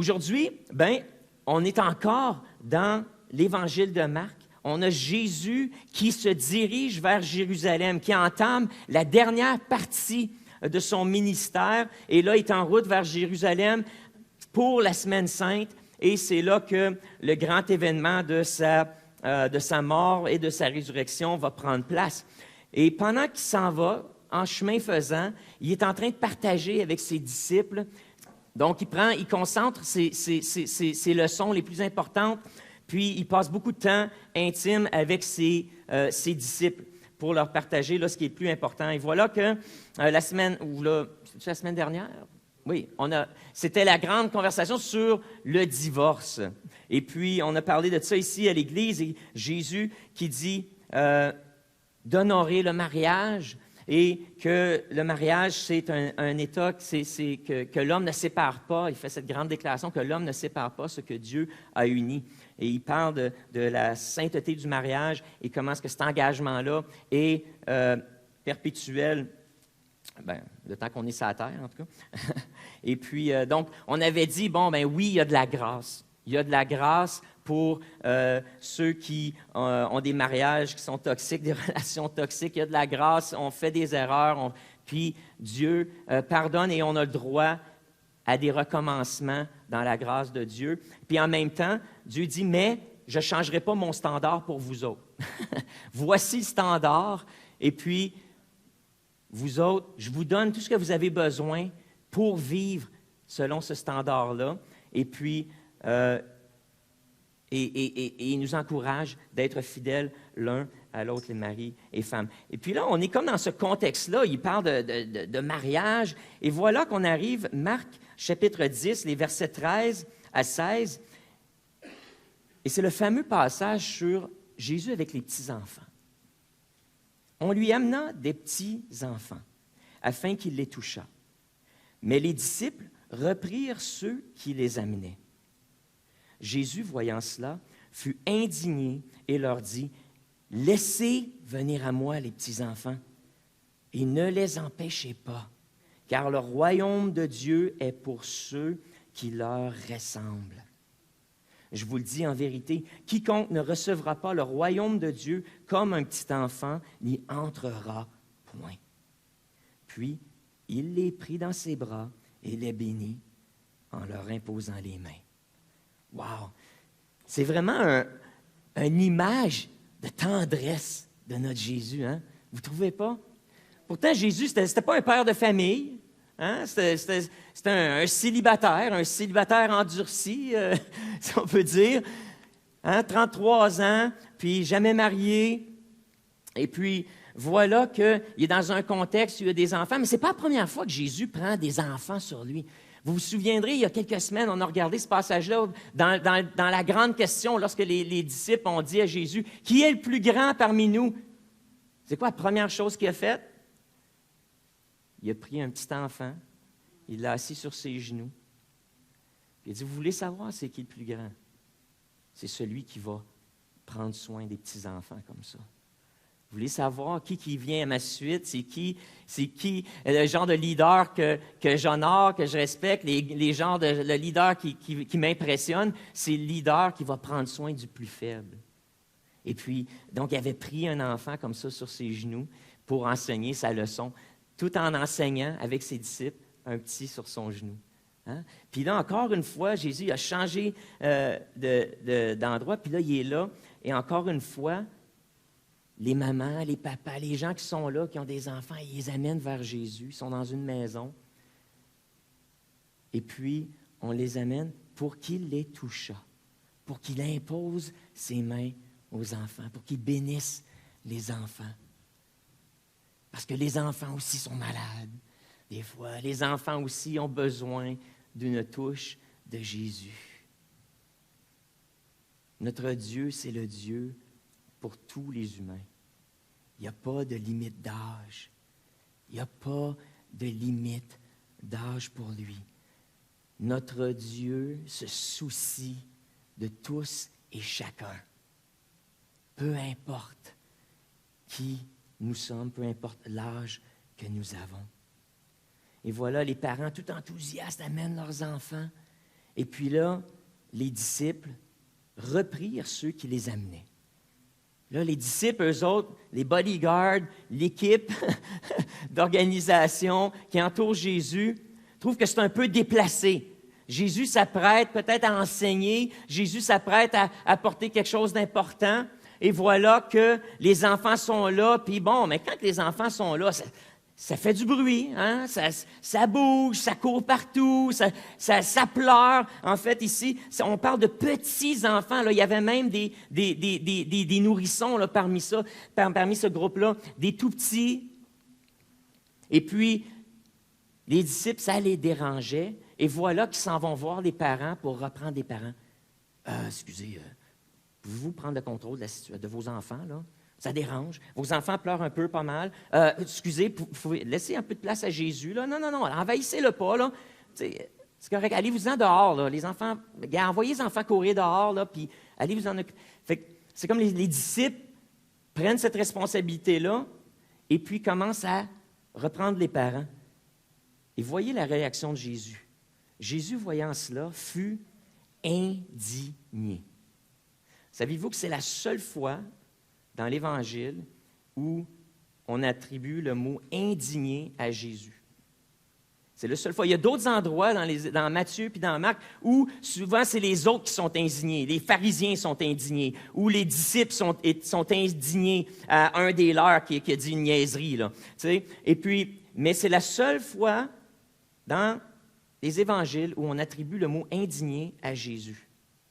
Aujourd'hui, on est encore dans l'Évangile de Marc. On a Jésus qui se dirige vers Jérusalem, qui entame la dernière partie de son ministère. Et là, il est en route vers Jérusalem pour la Semaine sainte. Et c'est là que le grand événement de sa mort et de sa résurrection va prendre place. Et pendant qu'il s'en va, en chemin faisant, il est en train de partager avec ses disciples. Donc, il concentre ses leçons les plus importantes, puis il passe beaucoup de temps intime avec ses disciples pour leur partager là, ce qui est le plus important. Et voilà que la semaine dernière, oui, c'était la grande conversation sur le divorce. Et puis, on a parlé de ça ici à l'Église, et Jésus qui dit d'honorer le mariage et que le mariage, c'est un état, que l'homme ne sépare pas. Il fait cette grande déclaration que l'homme ne sépare pas ce que Dieu a uni. Et il parle de la sainteté du mariage et comment est-ce que cet engagement-là est perpétuel, le temps qu'on est sur la terre, en tout cas. Et puis, donc, on avait dit, oui, il y a de la grâce. Il y a de la grâce pour ceux qui ont des mariages qui sont toxiques, des relations toxiques. Il y a de la grâce, on fait des erreurs, puis Dieu pardonne et on a le droit à des recommencements dans la grâce de Dieu. Puis en même temps, Dieu dit, mais je ne changerai pas mon standard pour vous autres. Voici le standard, et puis vous autres, je vous donne tout ce que vous avez besoin pour vivre selon ce standard-là. Et puis, il nous encourage d'être fidèles l'un à l'autre, les maris et femmes. Et puis là, on est comme dans ce contexte-là. Il parle de mariage. Et voilà qu'on arrive, Marc, chapitre 10, les versets 13 à 16. Et c'est le fameux passage sur Jésus avec les petits-enfants. On lui amena des petits-enfants, afin qu'il les touchât. Mais les disciples reprirent ceux qui les amenaient. Jésus, voyant cela, fut indigné et leur dit, « Laissez venir à moi les petits-enfants, et ne les empêchez pas, car le royaume de Dieu est pour ceux qui leur ressemblent. Je vous le dis en vérité, quiconque ne recevra pas le royaume de Dieu comme un petit enfant n'y entrera point. » Puis, il les prit dans ses bras et les bénit en leur imposant les mains. Wow! C'est vraiment une image de tendresse de notre Jésus, hein? Vous ne trouvez pas? Pourtant, Jésus, ce n'était pas un père de famille, hein? C'était un célibataire endurci, si on peut dire. Hein? 33 ans, puis jamais marié. Et puis, voilà qu'il est dans un contexte où il y a des enfants, mais ce n'est pas la première fois que Jésus prend des enfants sur lui. Vous vous souviendrez, il y a quelques semaines, on a regardé ce passage-là dans la grande question, lorsque les disciples ont dit à Jésus, « Qui est le plus grand parmi nous? » C'est quoi la première chose qu'il a faite? Il a pris un petit enfant, il l'a assis sur ses genoux, puis il a dit, « Vous voulez savoir c'est qui le plus grand? C'est celui qui va prendre soin des petits-enfants comme ça. » Vous voulez savoir qui vient à ma suite? C'est qui le genre de leader que j'honore, que je respecte, le leader qui m'impressionne? C'est le leader qui va prendre soin du plus faible. Et puis, donc, il avait pris un enfant comme ça sur ses genoux pour enseigner sa leçon, tout en enseignant avec ses disciples un petit sur son genou. Hein? Puis là, encore une fois, Jésus a changé d'endroit, puis là, il est là, et encore une fois, les mamans, les papas, les gens qui sont là, qui ont des enfants, ils les amènent vers Jésus. Ils sont dans une maison. Et puis, on les amène pour qu'il les touchât, pour qu'il impose ses mains aux enfants, pour qu'il bénisse les enfants. Parce que les enfants aussi sont malades, des fois. Les enfants aussi ont besoin d'une touche de Jésus. Notre Dieu, c'est le Dieu pour tous les humains. Il n'y a pas de limite d'âge. Il n'y a pas de limite d'âge pour lui. Notre Dieu se soucie de tous et chacun. Peu importe qui nous sommes, peu importe l'âge que nous avons. Et voilà, les parents tout enthousiastes amènent leurs enfants. Et puis là, les disciples reprirent ceux qui les amenaient. Là, les disciples, eux autres, les bodyguards, l'équipe d'organisation qui entoure Jésus, trouvent que c'est un peu déplacé. Jésus s'apprête peut-être à enseigner, Jésus s'apprête à apporter quelque chose d'important, et voilà que les enfants sont là, puis bon, mais quand les enfants sont là, ça fait du bruit, hein? Ça bouge, ça court partout, ça pleure. En fait, ici, on parle de petits enfants. Là. Il y avait même des nourrissons là, parmi ce groupe-là, des tout petits. Et puis, les disciples, ça les dérangeait. Et voilà qu'ils s'en vont voir les parents pour reprendre les parents. Excusez, pouvez-vous prendre le contrôle de vos enfants, là? Ça dérange. Vos enfants pleurent un peu, pas mal. Excusez, vous pouvez laisser un peu de place à Jésus, là. Non, envahissez-le pas, là. C'est correct. Allez-vous-en dehors, là. Les enfants, envoyez les enfants courir dehors, là, puis allez-vous-en occuper. Fait que c'est comme les disciples prennent cette responsabilité-là et puis commencent à reprendre les parents. Et voyez la réaction de Jésus. Jésus, voyant cela, fut indigné. Savez-vous que c'est la seule fois dans l'Évangile où on attribue le mot « indigné » à Jésus? C'est la seule fois. Il y a d'autres endroits dans Matthieu puis dans Marc où souvent c'est les autres qui sont indignés, les pharisiens sont indignés, ou les disciples sont indignés à un des leurs qui a dit une niaiserie. Là, et puis, mais c'est la seule fois dans les Évangiles où on attribue le mot « indigné » à Jésus.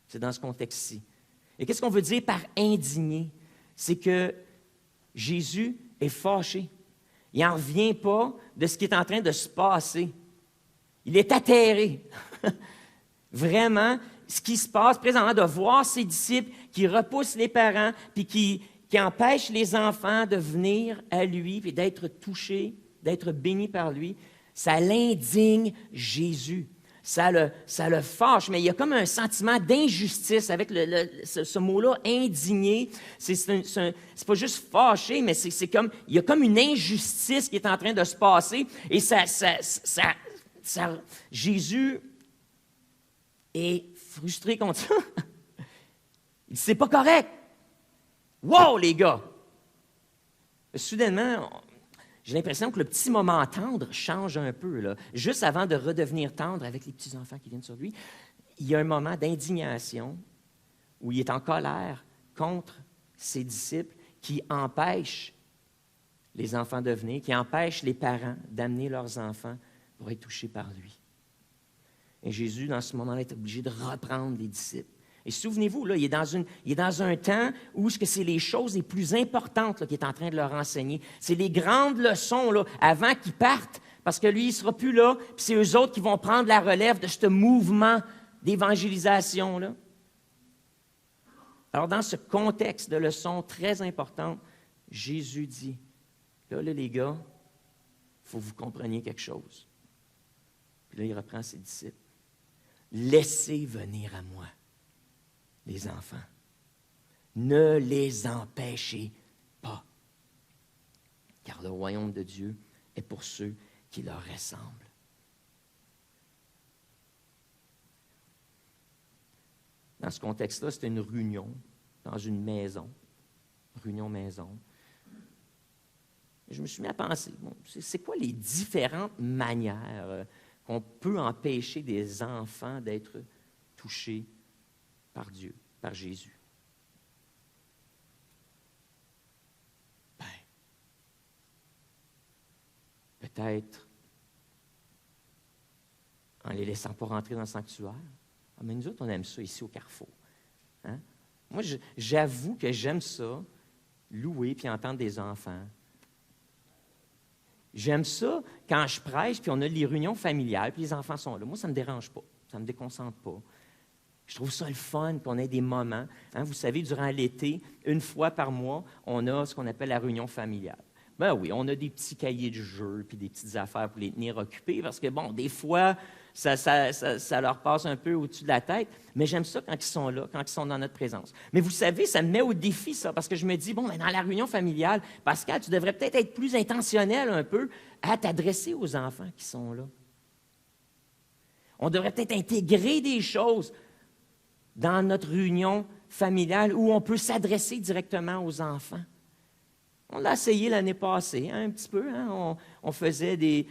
C'est dans ce contexte-ci. Et qu'est-ce qu'on veut dire par « indigné » ? C'est que Jésus est fâché. Il n'en revient pas de ce qui est en train de se passer. Il est atterré. Vraiment, ce qui se passe présentement, de voir ses disciples qui repoussent les parents, puis qui empêchent les enfants de venir à lui, puis d'être touchés, d'être bénis par lui, ça l'indigne Jésus. Ça le fâche, mais il y a comme un sentiment d'injustice avec ce mot-là, indigné. C'est pas juste fâché, mais c'est comme, il y a comme une injustice qui est en train de se passer. Et Jésus est frustré contre ça. Il dit, c'est pas correct. Wow, les gars! Soudainement, j'ai l'impression que le petit moment tendre change un peu. Là. Juste avant de redevenir tendre avec les petits-enfants qui viennent sur lui, il y a un moment d'indignation où il est en colère contre ses disciples qui empêchent les enfants de venir, qui empêchent les parents d'amener leurs enfants pour être touchés par lui. Et Jésus, dans ce moment-là, est obligé de reprendre les disciples. Et souvenez-vous, là, il est dans un temps où c'est les choses les plus importantes qu'il est en train de leur enseigner. C'est les grandes leçons là, avant qu'ils partent, parce que lui, il ne sera plus là, puis c'est eux autres qui vont prendre la relève de ce mouvement d'évangélisation-là. Alors, dans ce contexte de leçons très importantes, Jésus dit, là, les gars, il faut que vous compreniez quelque chose. Puis là, il reprend ses disciples. Laissez venir à moi les enfants. Ne les empêchez pas, car le royaume de Dieu est pour ceux qui leur ressemblent. Dans ce contexte-là, c'était une réunion dans une maison, réunion maison. Je me suis mis à penser, bon, c'est quoi les différentes manières qu'on peut empêcher des enfants d'être touchés par Dieu, par Jésus? Ben, peut-être en les laissant pas rentrer dans le sanctuaire. Ah, mais nous autres, on aime ça ici au Carrefour. Hein? Moi, j'avoue que j'aime ça, louer puis entendre des enfants. J'aime ça quand je prêche, puis on a les réunions familiales, puis les enfants sont là. Moi, ça ne me dérange pas, ça ne me déconcentre pas. Je trouve ça le fun qu'on ait des moments. Hein, vous savez, durant l'été, une fois par mois, on a ce qu'on appelle la réunion familiale. Ben oui, on a des petits cahiers de jeux puis des petites affaires pour les tenir occupés parce que, bon, des fois, ça leur passe un peu au-dessus de la tête, mais j'aime ça quand ils sont là, quand ils sont dans notre présence. Mais vous savez, ça me met au défi, ça, parce que je me dis, bon, ben, dans la réunion familiale, Pascal, tu devrais peut-être être plus intentionnel un peu à t'adresser aux enfants qui sont là. On devrait peut-être intégrer des choses dans notre réunion familiale où on peut s'adresser directement aux enfants. On l'a essayé l'année passée, un petit peu. On faisait les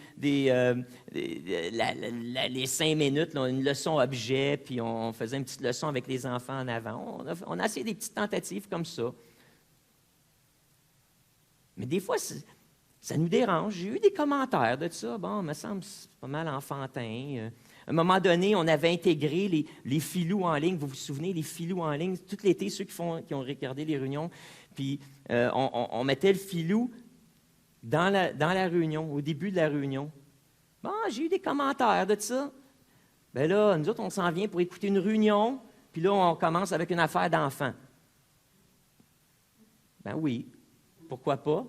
5 minutes, là, une leçon objet, puis on faisait une petite leçon avec les enfants en avant. On a essayé des petites tentatives comme ça. Mais des fois, ça nous dérange. J'ai eu des commentaires de ça. Bon, il me semble que c'est pas mal enfantin. À un moment donné, on avait intégré les filous en ligne. Vous vous souvenez, les filous en ligne, tout l'été, ceux qui ont regardé les réunions, puis on mettait le filou dans la réunion, au début de la réunion. Bon, j'ai eu des commentaires de ça. Bien là, nous autres, on s'en vient pour écouter une réunion, puis là, on commence avec une affaire d'enfant. Ben oui, pourquoi pas?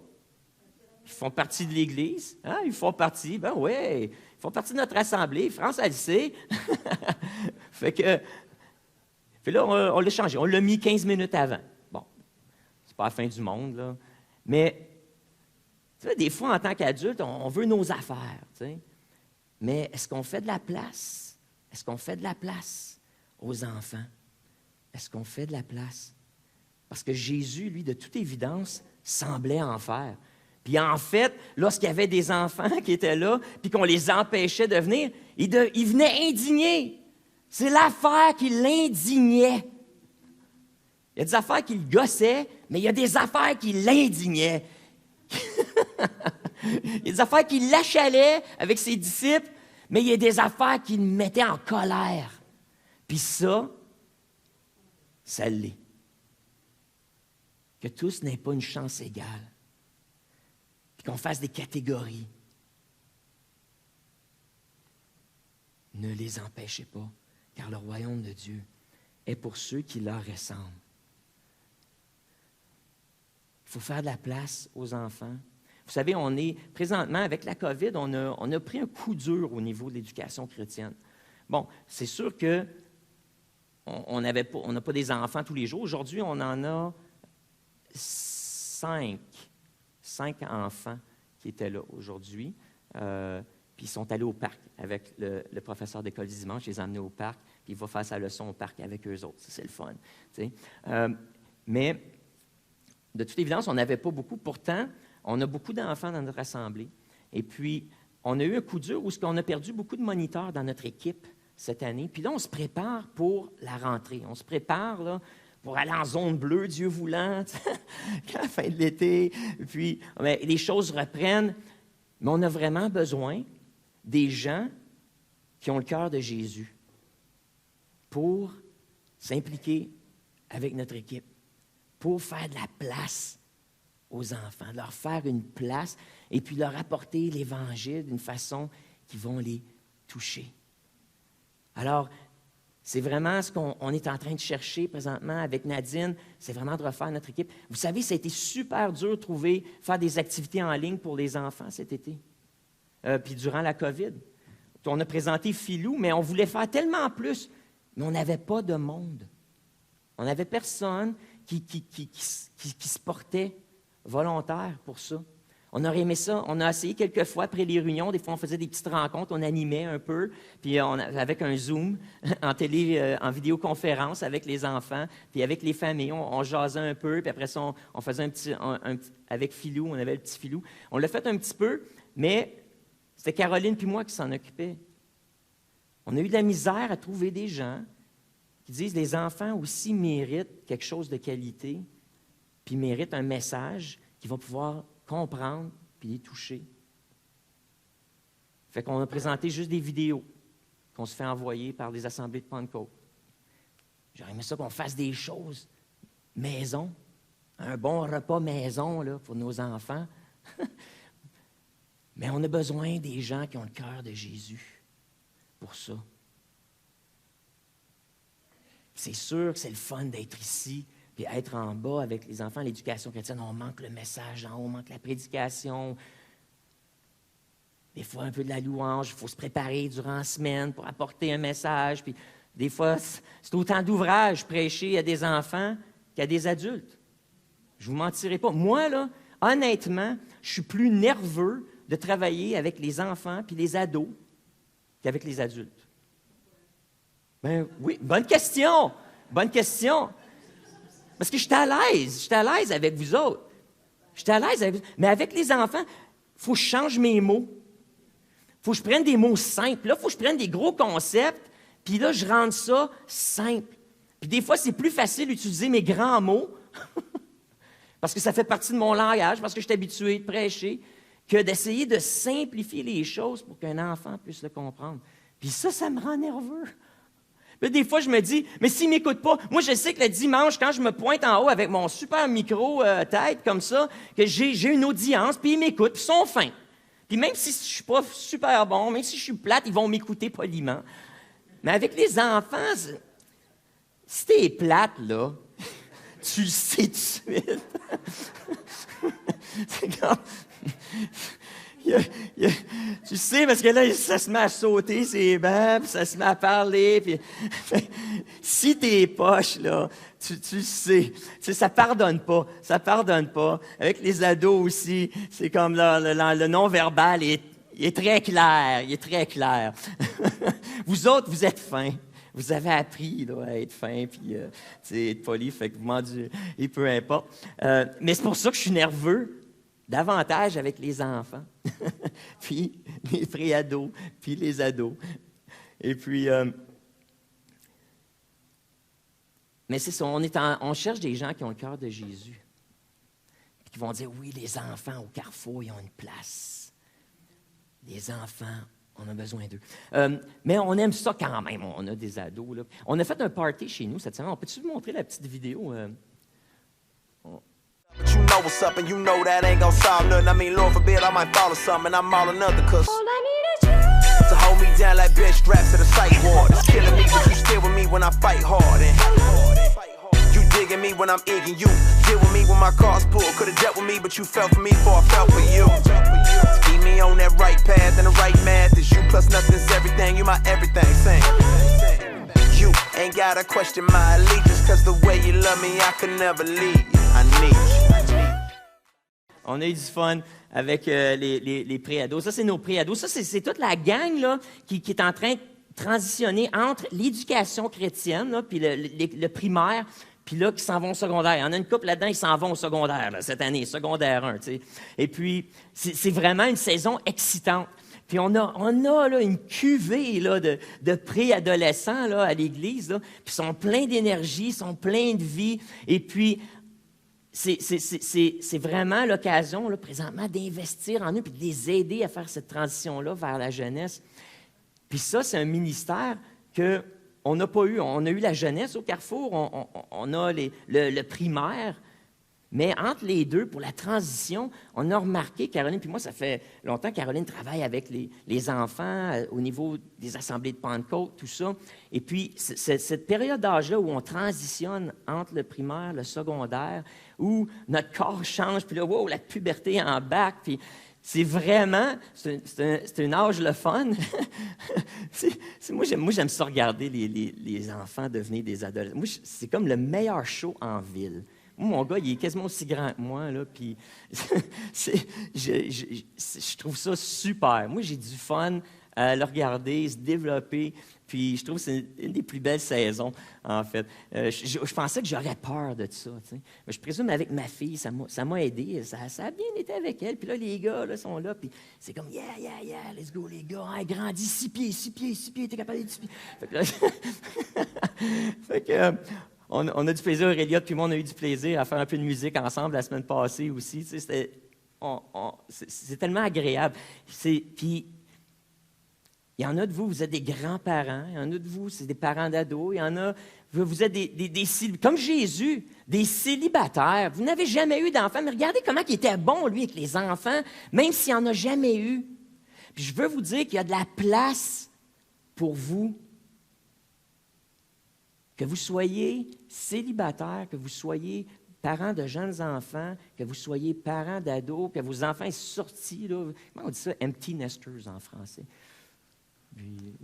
Ils font partie de l'Église. Hein? Ils font partie, ben oui, ils font partie de notre assemblée. France, elle le sait. Fait là, on l'a changé. On l'a mis 15 minutes avant. Bon, c'est pas la fin du monde, là. Mais, tu sais, des fois, en tant qu'adulte, on veut nos affaires, tu sais. Mais est-ce qu'on fait de la place? Est-ce qu'on fait de la place aux enfants? Est-ce qu'on fait de la place? Parce que Jésus, lui, de toute évidence, semblait en faire. Puis en fait, lorsqu'il y avait des enfants qui étaient là, puis qu'on les empêchait de venir, ils venaient indignés. C'est l'affaire qui l'indignait. Il y a des affaires qui le gossaient, mais il y a des affaires qui l'indignaient. Il y a des affaires qui l'achalaient avec ses disciples, mais il y a des affaires qui le mettaient en colère. Puis ça l'est. Que tous n'aient pas une chance égale. Puis qu'on fasse des catégories. Ne les empêchez pas, car le royaume de Dieu est pour ceux qui leur ressemblent. Il faut faire de la place aux enfants. Vous savez, présentement, avec la COVID, on a pris un coup dur au niveau de l'éducation chrétienne. Bon, c'est sûr que on n'a pas des enfants tous les jours. Aujourd'hui, on en a 5 enfants qui étaient là aujourd'hui. Puis ils sont allés au parc avec le professeur d'école du dimanche. Je les ai emmenés au parc, puis il va faire sa leçon au parc avec eux autres. Ça, c'est le fun. Mais de toute évidence, on n'avait pas beaucoup. Pourtant, on a beaucoup d'enfants dans notre assemblée. Et puis, on a eu un coup dur où on a perdu beaucoup de moniteurs dans notre équipe cette année. Puis là, on se prépare pour la rentrée. On se prépare là, pour aller en zone bleue, Dieu voulant, à la fin de l'été. Puis, les choses reprennent. Mais on a vraiment besoin des gens qui ont le cœur de Jésus pour s'impliquer avec notre équipe, pour faire de la place aux enfants, leur faire une place et puis leur apporter l'Évangile d'une façon qui vont les toucher. Alors, c'est vraiment ce qu'on est en train de chercher présentement avec Nadine, c'est vraiment de refaire notre équipe. Vous savez, ça a été super dur de faire des activités en ligne pour les enfants cet été, puis durant la COVID. On a présenté Filou, mais on voulait faire tellement plus, mais on n'avait pas de monde. On n'avait personne qui se portait volontaire pour ça. On aurait aimé ça. On a essayé quelques fois après les réunions. Des fois, on faisait des petites rencontres, on animait un peu, puis avec un Zoom, en vidéoconférence avec les enfants, puis avec les familles. On jasait un peu, puis après ça, on faisait avec Filou, on avait le petit Filou. On l'a fait un petit peu, mais c'était Caroline puis moi qui s'en occupaient. On a eu de la misère à trouver des gens qui disent les enfants aussi méritent quelque chose de qualité, puis méritent un message qu'ils vont pouvoir comprendre puis les toucher. Fait qu'on a présenté juste des vidéos qu'on se fait envoyer par les assemblées de Pentecôte. J'aurais aimé ça qu'on fasse des choses maison, un bon repas maison là, pour nos enfants. Mais on a besoin des gens qui ont le cœur de Jésus pour ça. C'est sûr que c'est le fun d'être ici, puis être en bas avec les enfants, l'éducation chrétienne. On manque le message en haut, on manque la prédication. Des fois, un peu de la louange. Il faut se préparer durant la semaine pour apporter un message. Puis des fois, c'est autant d'ouvrages prêcher à des enfants qu'à des adultes. Je ne vous mentirai pas. Moi, là, honnêtement, je suis plus nerveux de travailler avec les enfants puis les ados qu'avec les adultes. Ben oui, bonne question. Bonne question. Parce que j'étais à l'aise. J'étais à l'aise avec vous autres. J'étais à l'aise avec vous. Mais avec les enfants, il faut que je change mes mots. Il faut que je prenne des mots simples. Là, il faut que je prenne des gros concepts. Puis là, je rende ça simple. Puis des fois, c'est plus facile d'utiliser mes grands mots parce que ça fait partie de mon langage, parce que je suis habitué de prêcher, que d'essayer de simplifier les choses pour qu'un enfant puisse le comprendre. Puis ça me rend nerveux. Puis des fois, je me dis, mais s'il ne m'écoute pas, moi, je sais que le dimanche, quand je me pointe en haut avec mon super micro tête comme ça, que j'ai une audience, puis ils m'écoutent, puis ils sont fins. Puis même si je ne suis pas super bon, même si je suis plate, ils vont m'écouter poliment. Mais avec les enfants, si t'es plate, là, tu le sais tout de suite. C'est comme... tu sais, parce que là, ça se met à sauter, c'est bancs, puis ça se met à parler. Puis, si t'es poche, là, tu le sais. Ça pardonne pas. Ça pardonne pas. Avec les ados aussi, c'est comme le non-verbal est très clair. Il est très clair. Vous autres, vous êtes fins. Vous avez appris là, à être fin, puis être poli, fait que vous m'en dites, et peu importe. Mais c'est pour ça que je suis nerveux. Davantage avec les enfants, puis les pré-ados, puis les ados. Et puis, mais c'est ça, on cherche des gens qui ont le cœur de Jésus, puis qui vont dire, oui, les enfants au carrefour, ils ont une place. Les enfants, on a besoin d'eux. Mais on aime ça quand même, on a des ados. Là. On a fait un party chez nous cette semaine. On peut-tu vous montrer la petite vidéo? But you know what's up, and you know that ain't gon' solve nothing. I mean, Lord forbid, I might follow something, and I'm all another, cause all I need is you to hold me down like bitch strapped to the psych ward. It's killing me, but you still with me when I fight hard. And you digging me when I'm egging you. Deal with me when my car's pulled. Could've dealt with me, but you fell for me before I fell for you. Keep me on that right path and the right math. Is you plus nothing's everything, you my everything, sing. You ain't gotta question my allegiance, cause the way you love me, I could never leave. I need you. On a eu du fun avec les pré-ados. Ça, c'est nos pré-ados. Ça, c'est toute la gang là, qui est en train de transitionner entre l'éducation chrétienne, là, puis le primaire, puis là, qui s'en vont au secondaire. Il y en a une couple là-dedans, ils s'en vont au secondaire là, cette année, secondaire 1. Tu sais. Et puis, c'est vraiment une saison excitante. Puis on a là, une cuvée là, de préadolescents là, à l'Église, là, puis ils sont pleins d'énergie, ils sont pleins de vie. Et puis, c'est vraiment l'occasion, là, présentement, d'investir en eux puis de les aider à faire cette transition-là vers la jeunesse. Puis ça, c'est un ministère qu'on n'a pas eu. On a eu la jeunesse au Carrefour, on a le primaire, mais entre les deux, pour la transition, on a remarqué, Caroline, puis moi, ça fait longtemps que Caroline travaille avec les enfants au niveau des assemblées de Pentecôte, tout ça. Et puis, cette période d'âge-là où on transitionne entre le primaire, le secondaire, où notre corps change, puis là, wow, la puberté embarque, puis c'est vraiment, c'est un âge le fun. Moi, j'aime ça regarder les enfants devenir des adolescents. Moi, c'est comme le meilleur show en ville. Moi, mon gars, il est quasiment aussi grand que moi, là, puis je trouve ça super. Moi, j'ai du fun à le regarder, se développer, puis je trouve que c'est une des plus belles saisons, en fait. Je pensais que j'aurais peur de ça, tu sais. Mais je présume avec ma fille, ça m'a aidé, ça a bien été avec elle, puis là, les gars là, sont là, puis c'est comme « Yeah, yeah, yeah, let's go, les gars, hein, grandis 6 pieds, t'es capable d'être 6 pieds. » Fait que on a du plaisir, Aurélia, puis moi, on a eu du plaisir à faire un peu de musique ensemble la semaine passée aussi. Tu sais, c'est tellement agréable. Puis, il y en a de vous, vous êtes des grands-parents. Il y en a de vous, c'est des parents d'ados. Il y en a, vous êtes comme Jésus, des célibataires. Vous n'avez jamais eu d'enfants, mais regardez comment il était bon, lui, avec les enfants, même s'il n'en a jamais eu. Puis, je veux vous dire qu'il y a de la place pour vous. Que vous soyez célibataire, que vous soyez parents de jeunes enfants, que vous soyez parents d'ados, que vos enfants soient sortis, là, comment on dit ça? Empty nesters en français. Puis,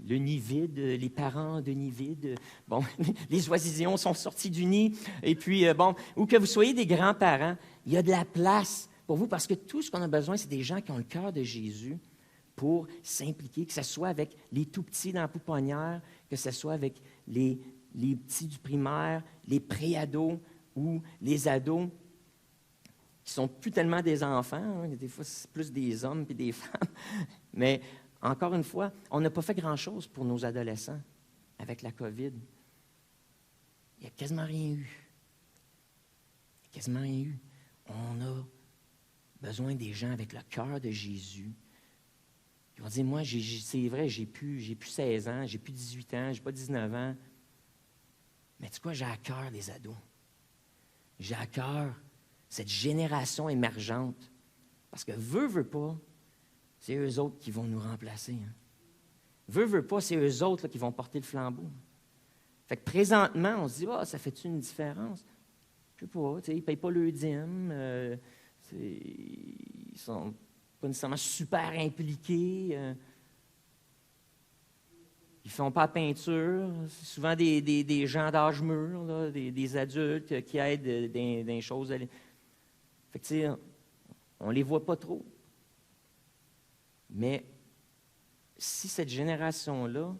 le nid vide, les parents de nid vide, bon, les oisillons sont sortis du nid, et puis, ou que vous soyez des grands-parents, il y a de la place pour vous, parce que tout ce qu'on a besoin, c'est des gens qui ont le cœur de Jésus, pour s'impliquer, que ce soit avec les tout-petits dans la pouponnière, que ce soit avec les petits du primaire, les pré-ados ou les ados qui sont plus tellement des enfants, hein, des fois c'est plus des hommes et des femmes, mais encore une fois, on n'a pas fait grand-chose pour nos adolescents avec la COVID. Il n'y a quasiment rien eu. Quasiment rien eu. On a besoin des gens avec le cœur de Jésus. Ils vont dire, moi, c'est vrai, j'ai plus 16 ans, j'ai plus 18 ans, j'ai pas 19 ans. Mais tu sais quoi, j'ai à cœur les ados. J'ai à cœur cette génération émergente. Parce que veut pas, c'est eux autres qui vont nous remplacer. Hein. Veut pas, c'est eux autres là, qui vont porter le flambeau. Fait que présentement, on se dit, ça fait-tu une différence? Je sais pas, ils ne payent pas le dîme, ils ne sont pas nécessairement super impliqués, ils ne font pas la peinture, c'est souvent des gens d'âge mûr, là, des adultes qui aident dans les choses. Fait que, on ne les voit pas trop. Mais si cette génération-là,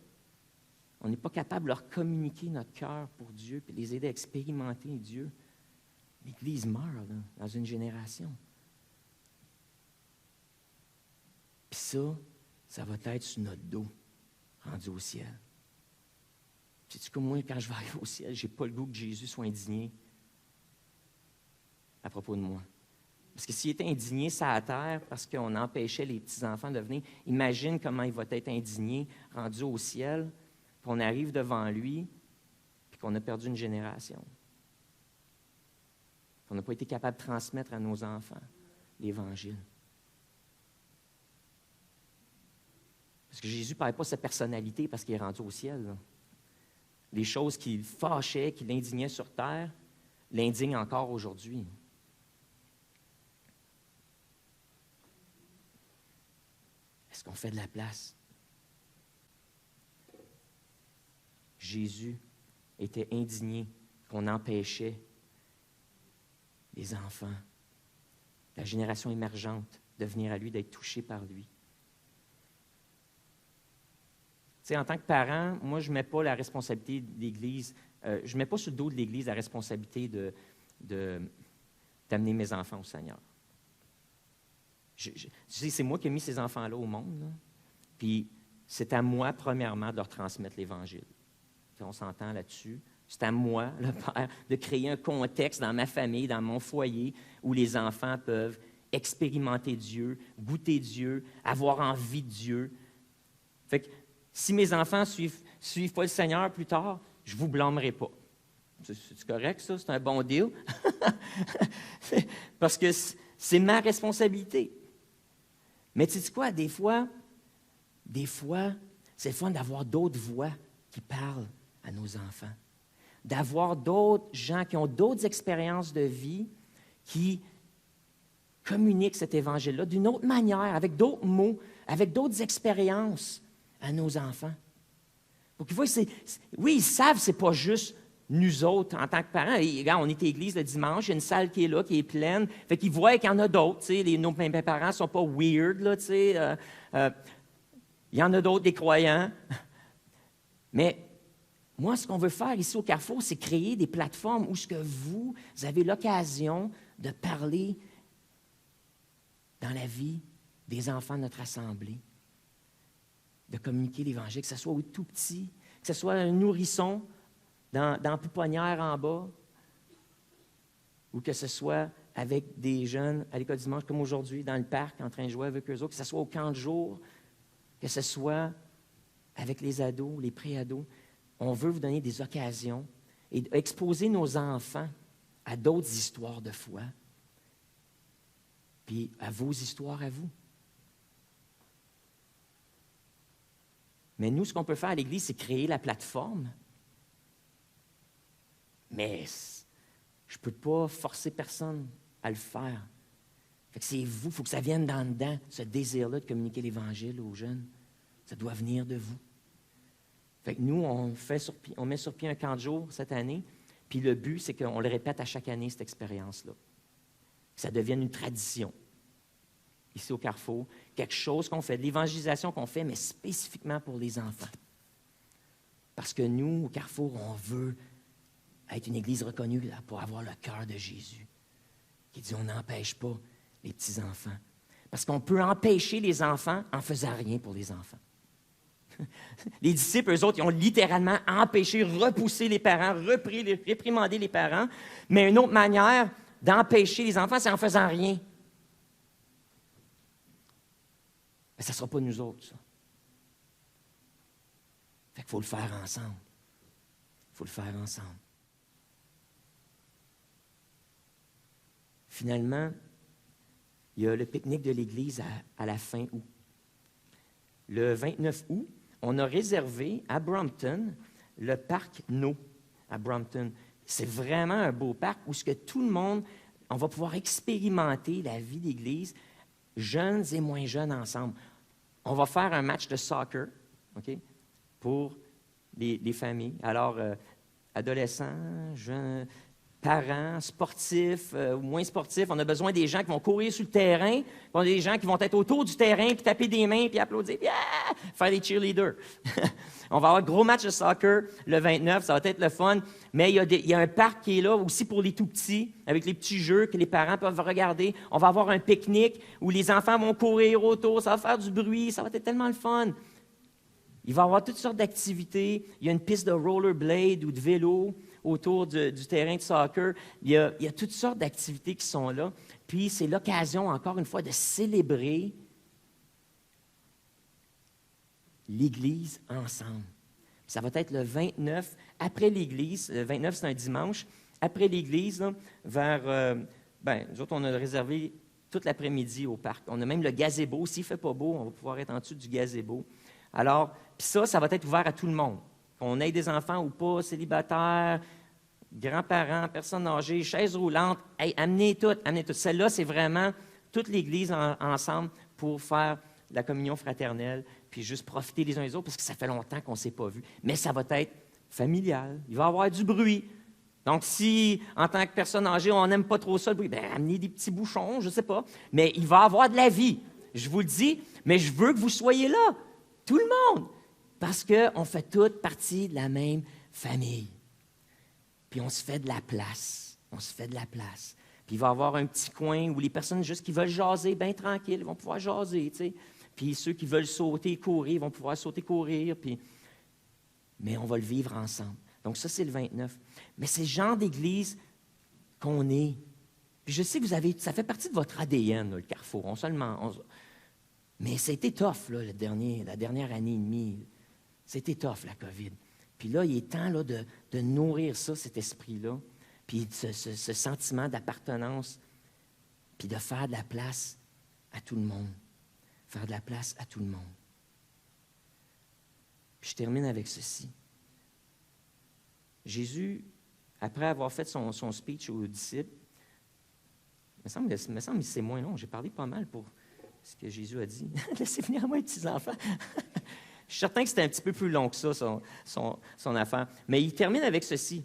on n'est pas capable de leur communiquer notre cœur pour Dieu et les aider à expérimenter Dieu, l'Église meurt là, dans une génération. Puis ça va être sur notre dos, rendu au ciel. Sais-tu comme moi, quand je vais arriver au ciel, je n'ai pas le goût que Jésus soit indigné à propos de moi. Parce que s'il était indigné sur la terre parce qu'on empêchait les petits-enfants de venir, imagine comment il va être indigné, rendu au ciel, qu'on arrive devant lui, puis qu'on a perdu une génération. Qu'on n'a pas été capable de transmettre à nos enfants l'Évangile. Parce que Jésus ne perd pas sa personnalité parce qu'il est rendu au ciel. Là. Les choses qui le fâchaient, qui l'indignaient sur terre, l'indignent encore aujourd'hui. Est-ce qu'on fait de la place? Jésus était indigné qu'on empêchait les enfants, la génération émergente, de venir à lui, d'être touchés par lui. Tu sais, en tant que parent, moi, je ne mets pas la responsabilité de l'Église, je ne mets pas sur le dos de l'Église la responsabilité d'amener mes enfants au Seigneur. C'est moi qui ai mis ces enfants-là au monde, là. Puis c'est à moi, premièrement, de leur transmettre l'Évangile. On s'entend là-dessus. C'est à moi, le Père, de créer un contexte dans ma famille, dans mon foyer, où les enfants peuvent expérimenter Dieu, goûter Dieu, avoir envie de Dieu. Fait que si mes enfants ne suivent pas le Seigneur plus tard, je ne vous blâmerai pas. C'est correct, ça? C'est un bon deal? Parce que c'est ma responsabilité. Mais tu sais quoi? Des fois, c'est le fun d'avoir d'autres voix qui parlent à nos enfants. D'avoir d'autres gens qui ont d'autres expériences de vie qui communiquent cet évangile-là d'une autre manière, avec d'autres mots, avec d'autres expériences à nos enfants. Pour qu'ils voient, oui, ils savent que ce n'est pas juste nous autres, en tant que parents. Et, regarde, on est à l'église le dimanche, il y a une salle qui est là, qui est pleine. Fait qu'ils voient qu'il y en a d'autres. Nos parents ne sont pas weird, là, il y en a d'autres, des croyants. Mais moi, ce qu'on veut faire ici au Carrefour, c'est créer des plateformes où ce que vous avez l'occasion de parler dans la vie des enfants de notre assemblée, de communiquer l'Évangile, que ce soit au tout petit, que ce soit un nourrisson dans la pouponnière en bas, ou que ce soit avec des jeunes à l'école dimanche, comme aujourd'hui, dans le parc, en train de jouer avec eux autres, que ce soit au camp de jour, que ce soit avec les ados, les pré-ados. On veut vous donner des occasions et exposer nos enfants à d'autres histoires de foi, puis à vos histoires à vous. Mais nous, ce qu'on peut faire à l'Église, c'est créer la plateforme. Mais je ne peux pas forcer personne à le faire. Fait que c'est vous, il faut que ça vienne dans dedans, ce désir-là de communiquer l'Évangile aux jeunes. Ça doit venir de vous. Fait que nous, on met sur pied un camp de jour cette année, puis le but, c'est qu'on le répète à chaque année, cette expérience-là. Que ça devienne une tradition. ici au Carrefour, quelque chose qu'on fait, de l'évangélisation qu'on fait, mais spécifiquement pour les enfants. Parce que nous, au Carrefour, on veut être une Église reconnue là, pour avoir le cœur de Jésus, qui dit on n'empêche pas les petits-enfants. Parce qu'on peut empêcher les enfants en faisant rien pour les enfants. Les disciples, eux autres, ils ont littéralement empêché, repoussé les parents, réprimandé les parents, mais une autre manière d'empêcher les enfants, c'est en faisant rien. Mais ça ne sera pas nous autres, ça. Fait qu'il faut le faire ensemble. Il faut le faire ensemble. Finalement, il y a le pique-nique de l'Église à la fin août. Le 29 août, on a réservé à Brompton le parc No à Brompton. C'est vraiment un beau parc où ce que tout le monde, on va pouvoir expérimenter la vie d'Église, jeunes et moins jeunes ensemble. On va faire un match de soccer, OK, pour les familles. Alors, adolescents, jeunes, parents, sportifs ou moins sportifs, on a besoin des gens qui vont courir sur le terrain, on a des gens qui vont être autour du terrain, puis taper des mains, puis applaudir, puis faire des cheerleaders. On va avoir un gros match de soccer le 29, ça va être le fun, mais il y a un parc qui est là aussi pour les tout-petits, avec les petits jeux que les parents peuvent regarder. On va avoir un pique-nique où les enfants vont courir autour, ça va faire du bruit, ça va être tellement le fun. Il va y avoir toutes sortes d'activités. Il y a une piste de rollerblade ou de vélo autour du terrain de soccer. Il y a toutes sortes d'activités qui sont là. Puis, c'est l'occasion, encore une fois, de célébrer l'Église ensemble. Puis ça va être le 29, après l'Église. Le 29, c'est un dimanche. Après l'Église, là, vers... nous autres, on a réservé toute l'après-midi au parc. On a même le gazebo. S'il ne fait pas beau, on va pouvoir être en dessous du gazebo. Alors, puis ça va être ouvert à tout le monde. Qu'on ait des enfants ou pas, célibataires, grands-parents, personnes âgées, chaises roulantes. Hey, amenez tout. Celle-là, c'est vraiment toute l'Église ensemble pour faire la communion fraternelle, puis juste profiter les uns des autres, parce que ça fait longtemps qu'on ne s'est pas vus. Mais ça va être familial. Il va y avoir du bruit. Donc, si, en tant que personne âgée, on n'aime pas trop ça, le bruit, bien, amenez des petits bouchons, je ne sais pas. Mais il va y avoir de la vie. Je vous le dis, mais je veux que vous soyez là. Tout le monde. Parce qu'on fait toute partie de la même famille. Puis on se fait de la place. Puis il va y avoir un petit coin où les personnes juste qui veulent jaser, bien tranquilles, vont pouvoir jaser, tu sais. Puis ceux qui veulent sauter, courir, vont pouvoir sauter, courir. Mais on va le vivre ensemble. Donc ça, c'est le 29. Mais c'est le genre d'église qu'on est. Puis je sais que ça fait partie de votre ADN, là, le Carrefour. Mais c'était tough, là, la dernière année et demie. C'était tough, la COVID. Puis là, il est temps là, de nourrir ça, cet esprit-là, puis ce sentiment d'appartenance, puis de faire de la place à tout le monde. Faire de la place à tout le monde. Puis je termine avec ceci. Jésus, après avoir fait son speech aux disciples, il me semble que c'est moins long. J'ai parlé pas mal pour ce que Jésus a dit. Laissez venir à moi les petits-enfants. Je suis certain que c'était un petit peu plus long que ça, son affaire. Mais il termine avec ceci.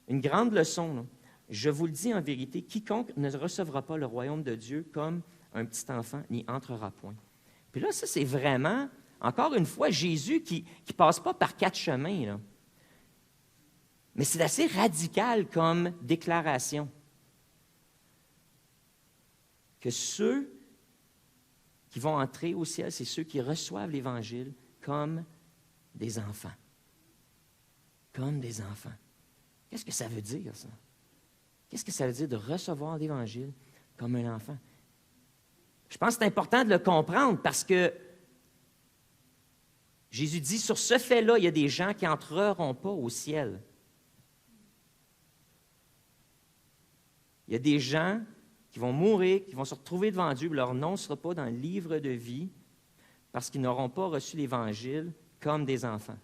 Une grande leçon. Là. Je vous le dis en vérité, quiconque ne recevra pas le royaume de Dieu comme un petit enfant n'y entrera point. Puis là, ça, c'est vraiment, encore une fois, Jésus qui ne passe pas par 4 chemins. Là. Mais c'est assez radical comme déclaration. Que ceux qui vont entrer au ciel, c'est ceux qui reçoivent l'Évangile comme des enfants. Comme des enfants. Qu'est-ce que ça veut dire, ça? Qu'est-ce que ça veut dire de recevoir l'Évangile comme un enfant? Je pense que c'est important de le comprendre parce que Jésus dit, sur ce fait-là, il y a des gens qui n'entreront pas au ciel. Il y a des gens qui vont mourir, qui vont se retrouver devant Dieu, leur nom ne sera pas dans le livre de vie parce qu'ils n'auront pas reçu l'Évangile comme des enfants.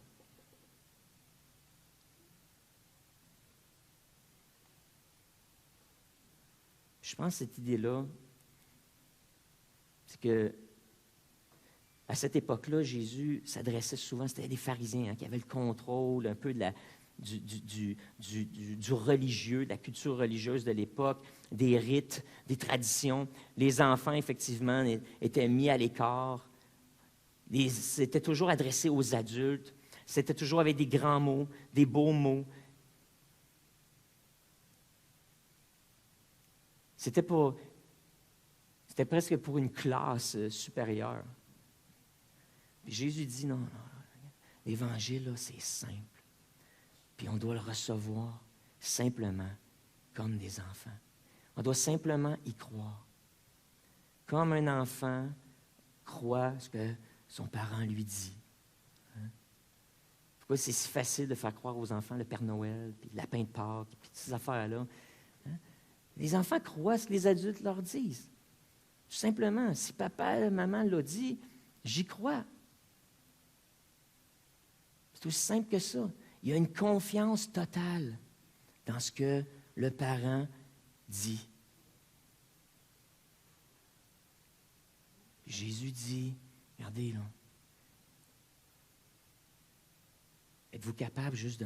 Je pense que cette idée-là, c'est que à cette époque-là, Jésus s'adressait souvent, c'était à des pharisiens qui avaient le contrôle un peu de du religieux, de la culture religieuse de l'époque, des rites, des traditions. Les enfants, effectivement, étaient mis à l'écart. C'était toujours adressé aux adultes. C'était toujours avec des grands mots, des beaux mots. C'était presque pour une classe supérieure. Puis Jésus dit, non, l'Évangile, là, c'est simple. Puis on doit le recevoir simplement comme des enfants. On doit simplement y croire. Comme un enfant croit ce que son parent lui dit. Hein? Pourquoi c'est si facile de faire croire aux enfants le Père Noël, puis le lapin de Pâques, puis toutes ces affaires-là? Hein? Les enfants croient ce que les adultes leur disent. Tout simplement, si papa, maman l'a dit, j'y crois. C'est aussi simple que ça. Il y a une confiance totale dans ce que le parent dit. Jésus dit, regardez là, êtes-vous capable juste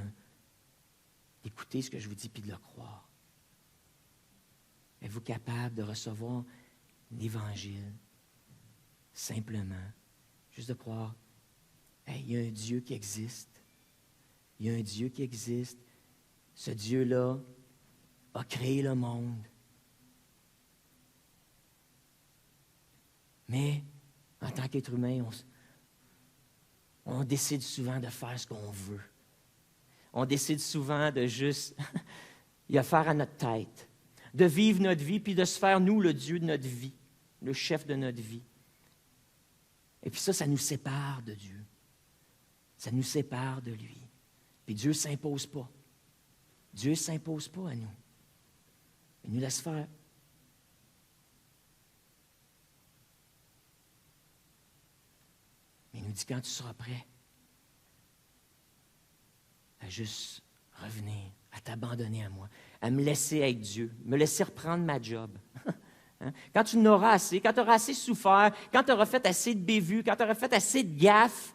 d'écouter ce que je vous dis puis de le croire? Êtes-vous capable de recevoir l'Évangile simplement, juste de croire, hey, il y a un Dieu qui existe. Il y a un Dieu qui existe. Ce Dieu-là a créé le monde. Mais, en tant qu'être humain, on décide souvent de faire ce qu'on veut. On décide souvent de juste y affaire à notre tête, de vivre notre vie, puis de se faire, nous, le Dieu de notre vie, le chef de notre vie. Et puis ça nous sépare de Dieu. Ça nous sépare de lui. Puis Dieu ne s'impose pas. Dieu ne s'impose pas à nous. Il nous laisse faire. Mais il nous dit, quand tu seras prêt, à juste revenir, à t'abandonner à moi, à me laisser être Dieu, me laisser reprendre ma job. Hein? Quand tu n'auras assez, quand tu auras assez souffert, quand tu auras fait assez de bévues, quand tu auras fait assez de gaffes,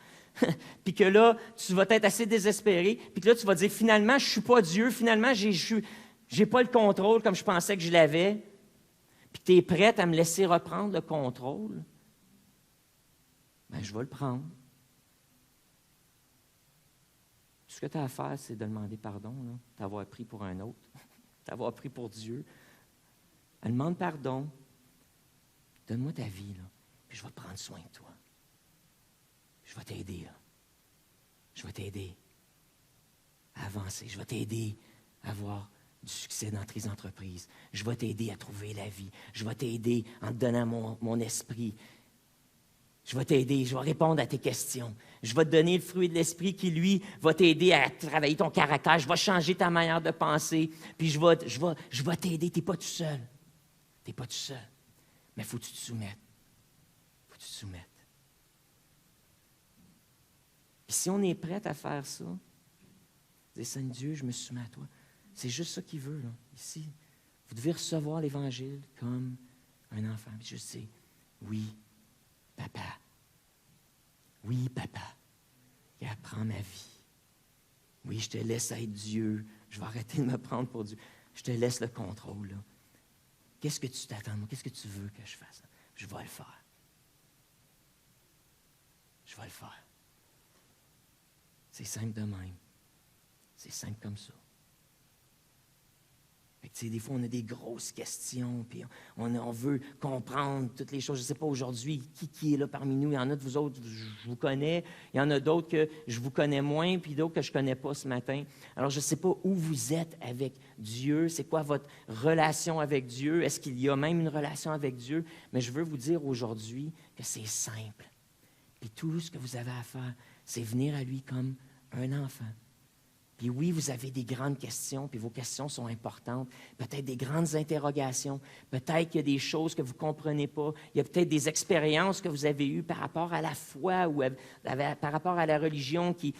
puis que là, tu vas être assez désespéré, puis que là, tu vas dire, finalement, je ne suis pas Dieu, finalement, je n'ai pas le contrôle comme je pensais que je l'avais, puis tu es prête à me laisser reprendre le contrôle, bien, je vais le prendre. Tout ce que tu as à faire, c'est de demander pardon, t'avoir pris pour un autre, t'avoir pris pour Dieu. Elle demande pardon. Donne-moi ta vie, là, puis je vais prendre soin de toi. Je vais t'aider, là. Je vais t'aider à avancer. Je vais t'aider à avoir du succès dans tes entreprises. Je vais t'aider à trouver la vie. Je vais t'aider en te donnant mon esprit. Je vais t'aider, je vais répondre à tes questions. Je vais te donner le fruit de l'esprit qui, lui, va t'aider à travailler ton caractère. Je vais changer ta manière de penser. Puis je vais t'aider. Tu n'es pas tout seul. Tu n'es pas tout seul. Mais il faut que tu te soumettes. Il faut que tu te soumettes. Puis si on est prêt à faire ça, dire, Seigneur Dieu, je me soumets à toi. C'est juste ça qu'il veut, là, ici. Vous devez recevoir l'Évangile comme un enfant. Puis je sais, oui, papa. Oui, papa. Il apprend ma vie. Oui, je te laisse être Dieu. Je vais arrêter de me prendre pour Dieu. Je te laisse le contrôle, là. Qu'est-ce que tu t'attends, moi? Qu'est-ce que tu veux que je fasse? Je vais le faire. Je vais le faire. C'est simple de même. C'est simple comme ça. Fait que, des fois, on a des grosses questions, puis on veut comprendre toutes les choses. Je ne sais pas aujourd'hui qui est là parmi nous. Il y en a de vous autres, je vous connais. Il y en a d'autres que je vous connais moins, puis d'autres que je ne connais pas ce matin. Alors, je ne sais pas où vous êtes avec Dieu. C'est quoi votre relation avec Dieu? Est-ce qu'il y a même une relation avec Dieu? Mais je veux vous dire aujourd'hui que c'est simple. Puis tout ce que vous avez à faire, c'est venir à lui comme un enfant. Puis oui, vous avez des grandes questions, puis vos questions sont importantes. Peut-être des grandes interrogations. Peut-être qu'il y a des choses que vous ne comprenez pas. Il y a peut-être des expériences que vous avez eues par rapport à la foi ou par rapport à la religion qui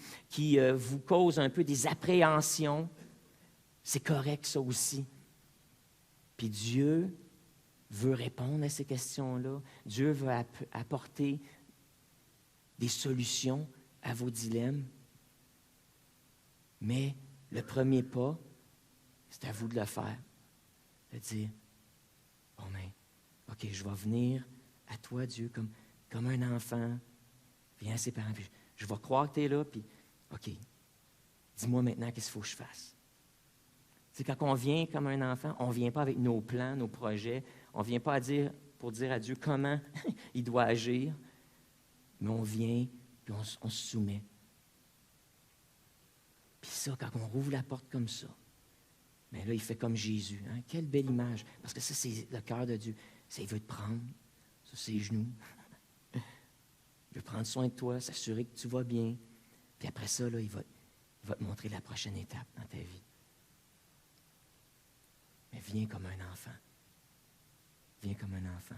vous causent un peu des appréhensions. C'est correct, ça aussi. Puis Dieu veut répondre à ces questions-là. Dieu veut apporter des solutions à vos dilemmes. Mais le premier pas, c'est à vous de le faire. De dire, bon, mais, OK, je vais venir à toi, Dieu, comme un enfant. Viens à ses parents, puis je vais croire que tu es là, puis, OK, dis-moi maintenant qu'est-ce qu'il faut que je fasse. C'est quand on vient comme un enfant, on ne vient pas avec nos plans, nos projets, on ne vient pas pour dire à Dieu comment il doit agir, mais on vient, puis on se soumet. Puis ça, quand on rouvre la porte comme ça, mais là, il fait comme Jésus. Hein? Quelle belle image. Parce que ça, c'est le cœur de Dieu. Ça, il veut te prendre sur ses genoux. Il veut prendre soin de toi, s'assurer que tu vas bien. Puis après ça, là, il va te montrer la prochaine étape dans ta vie. Mais viens comme un enfant. Viens comme un enfant.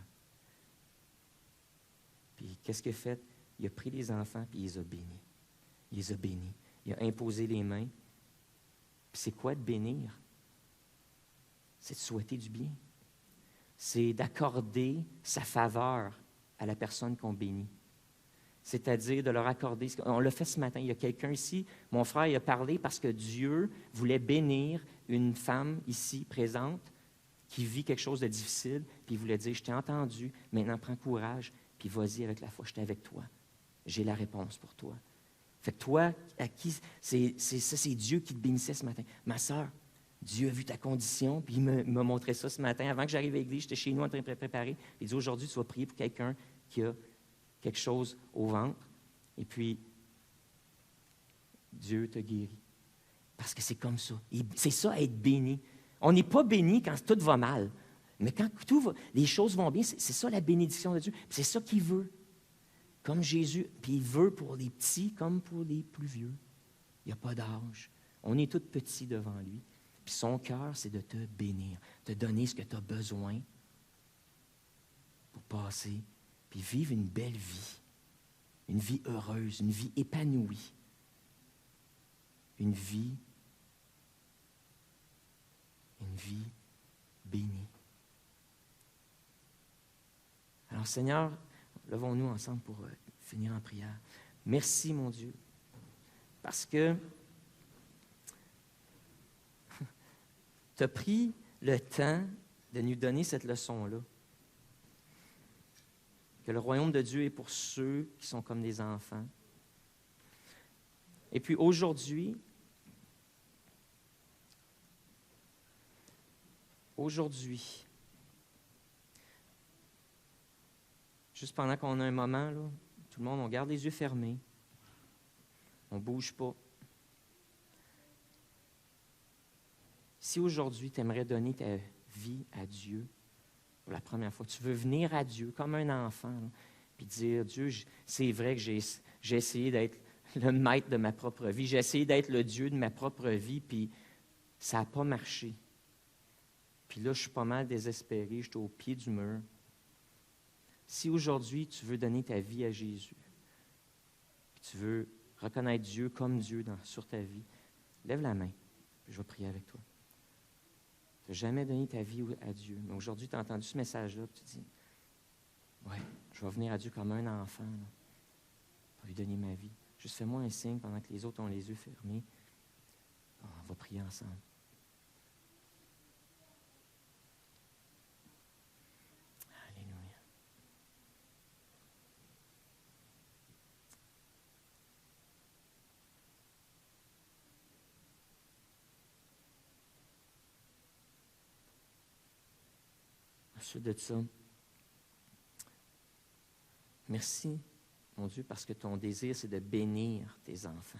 Puis qu'est-ce qu'il a fait? Il a pris les enfants puis il les a bénis. Il les a bénis. Il a imposé les mains. Puis c'est quoi de bénir? C'est de souhaiter du bien. C'est d'accorder sa faveur à la personne qu'on bénit. C'est-à-dire de leur accorder... On l'a fait ce matin. Il y a quelqu'un ici, mon frère, il a parlé parce que Dieu voulait bénir une femme ici présente qui vit quelque chose de difficile, puis il voulait dire, je t'ai entendu, maintenant prends courage, puis vas-y avec la foi, je suis avec toi. J'ai la réponse pour toi. Fait que toi, à qui c'est Dieu qui te bénissait ce matin. Ma sœur, Dieu a vu ta condition, puis il m'a montré ça ce matin. Avant que j'arrive à l'église, j'étais chez nous en train de préparer. Il dit, aujourd'hui, tu vas prier pour quelqu'un qui a quelque chose au ventre, et puis Dieu te guérit. Parce que c'est comme ça. C'est ça, être béni. On n'est pas béni quand tout va mal. Mais quand les choses vont bien, c'est ça la bénédiction de Dieu. Puis c'est ça qu'il veut. Comme Jésus, puis il veut pour les petits comme pour les plus vieux. Il n'y a pas d'âge. On est tous petits devant lui. Puis son cœur, c'est de te bénir, te donner ce que tu as besoin pour passer, puis vivre une belle vie heureuse, une vie épanouie, une vie bénie. Alors Seigneur, levons-nous ensemble pour finir en prière. Merci, mon Dieu, parce que tu as pris le temps de nous donner cette leçon-là. Que le royaume de Dieu est pour ceux qui sont comme des enfants. Et puis aujourd'hui, juste pendant qu'on a un moment, là, tout le monde, on garde les yeux fermés. On ne bouge pas. Si aujourd'hui, tu aimerais donner ta vie à Dieu pour la première fois, tu veux venir à Dieu comme un enfant, là, puis dire, Dieu, c'est vrai que j'ai essayé d'être le maître de ma propre vie, j'ai essayé d'être le Dieu de ma propre vie, puis ça n'a pas marché. Puis là, je suis pas mal désespéré, je suis au pied du mur. Si aujourd'hui, tu veux donner ta vie à Jésus, puis tu veux reconnaître Dieu comme Dieu sur ta vie, lève la main, puis je vais prier avec toi. Tu n'as jamais donné ta vie à Dieu, mais aujourd'hui, tu as entendu ce message-là, puis tu dis, oui, je vais venir à Dieu comme un enfant, là, pour lui donner ma vie. Juste fais-moi un signe pendant que les autres ont les yeux fermés. On va prier ensemble. Ensuite de ça, merci, mon Dieu, parce que ton désir, c'est de bénir tes enfants.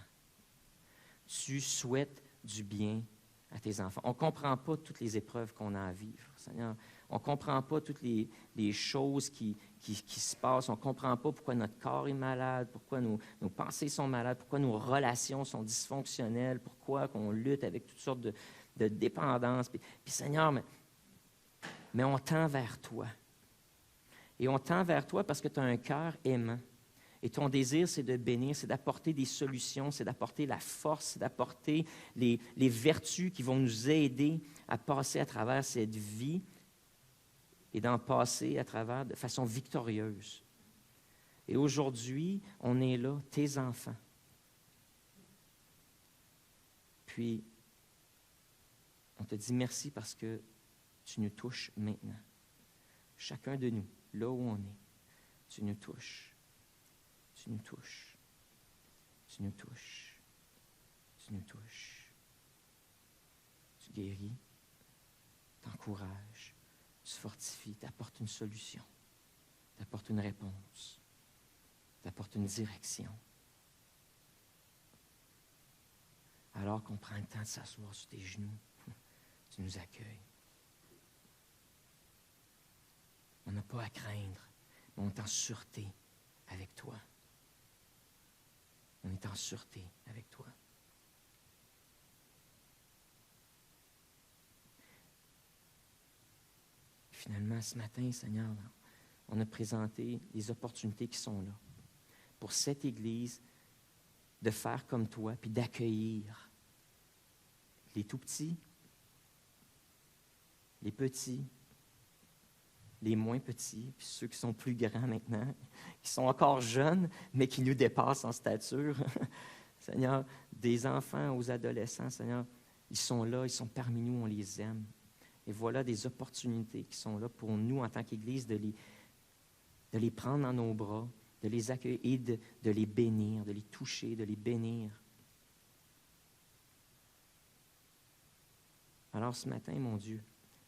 Tu souhaites du bien à tes enfants. On ne comprend pas toutes les épreuves qu'on a à vivre, Seigneur. On ne comprend pas toutes les choses qui se passent. On ne comprend pas pourquoi notre corps est malade, pourquoi nos pensées sont malades, pourquoi nos relations sont dysfonctionnelles, pourquoi on lutte avec toutes sortes de dépendances. Puis Seigneur, mais on tend vers toi. Et on tend vers toi parce que tu as un cœur aimant. Et ton désir, c'est de bénir, c'est d'apporter des solutions, c'est d'apporter la force, c'est d'apporter les vertus qui vont nous aider à passer à travers cette vie et d'en passer à travers de façon victorieuse. Et aujourd'hui, on est là, tes enfants. Puis, On te dit merci parce que tu nous touches maintenant. Chacun de nous, là où on est, tu nous touches. Tu nous touches. Tu nous touches. Tu nous touches. Tu guéris, t'encourages, tu fortifies, t'apportes une solution, t'apportes une réponse, t'apportes une direction. Alors qu'on prend le temps de s'asseoir sur tes genoux, tu nous accueilles. On n'a pas à craindre, mais on est en sûreté avec toi. On est en sûreté avec toi. Finalement, ce matin, Seigneur, on a présenté les opportunités qui sont là pour cette Église de faire comme toi, puis d'accueillir les tout-petits, les petits, les moins petits, puis ceux qui sont plus grands maintenant, qui sont encore jeunes, mais qui nous dépassent en stature. Seigneur, des enfants aux adolescents, Seigneur, ils sont là, ils sont parmi nous, on les aime. Et voilà des opportunités qui sont là pour nous, en tant qu'Église, de les prendre dans nos bras, de les accueillir et de les bénir, de les toucher, de les bénir. Alors ce matin, mon Dieu,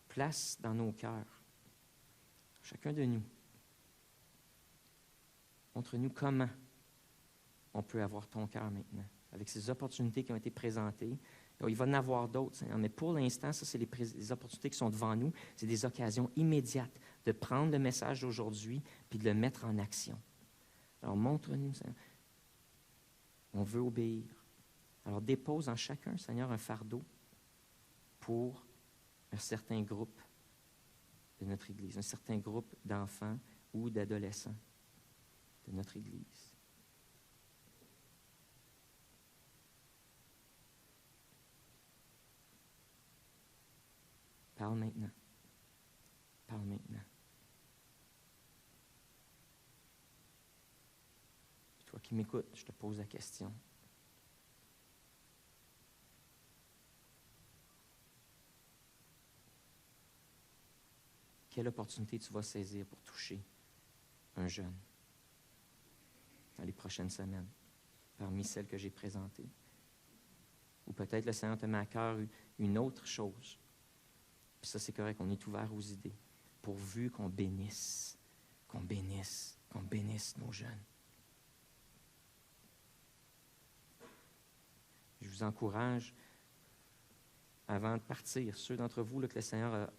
place dans nos cœurs, chacun de nous, montre-nous comment on peut avoir ton cœur maintenant, avec ces opportunités qui ont été présentées. Il va en avoir d'autres, Seigneur, mais pour l'instant, ça, c'est les opportunités qui sont devant nous. C'est des occasions immédiates de prendre le message d'aujourd'hui puis de le mettre en action. Alors, montre-nous, Seigneur. On veut obéir. Alors, dépose en chacun, Seigneur, un fardeau pour un certain groupe de notre Église, un certain groupe d'enfants ou d'adolescents de notre Église. Parle maintenant. Parle maintenant. Toi qui m'écoutes, je te pose la question. Quelle opportunité tu vas saisir pour toucher un jeune dans les prochaines semaines, parmi celles que j'ai présentées? Ou peut-être le Seigneur te met à cœur une autre chose. Puis ça, c'est correct, on est ouvert aux idées, pourvu qu'on bénisse nos jeunes. Je vous encourage, avant de partir, ceux d'entre vous là, que le Seigneur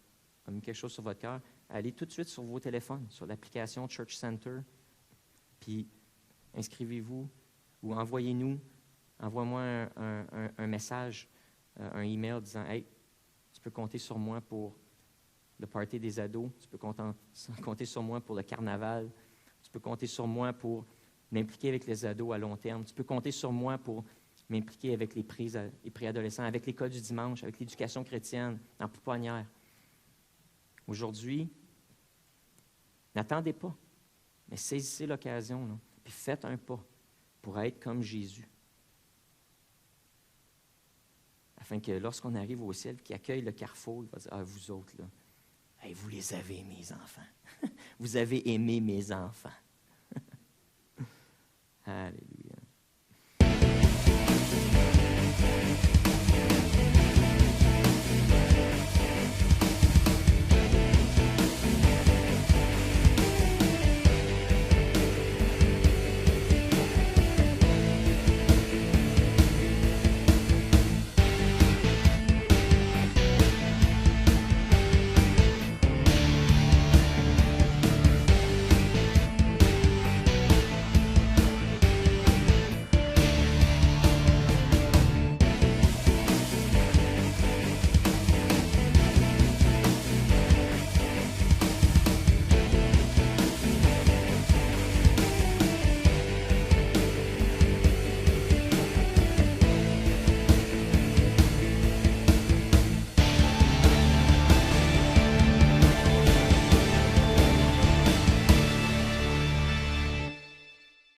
a mis quelque chose sur votre cœur, allez tout de suite sur vos téléphones, sur l'application Church Center, puis inscrivez-vous ou envoie-moi un message, un email disant « Hey, tu peux compter sur moi pour le party des ados, tu peux compter sur moi pour le carnaval, tu peux compter sur moi pour m'impliquer avec les ados à long terme, tu peux compter sur moi pour m'impliquer avec les préadolescents, avec l'école du dimanche, avec l'éducation chrétienne, en pouponnière. » Aujourd'hui, n'attendez pas, mais saisissez l'occasion, là, puis faites un pas pour être comme Jésus. Afin que lorsqu'on arrive au ciel, qui accueille le carrefour, il va dire « Ah, vous autres, là, hey, vous les avez, mes enfants. Vous avez aimé mes enfants. » Alléluia.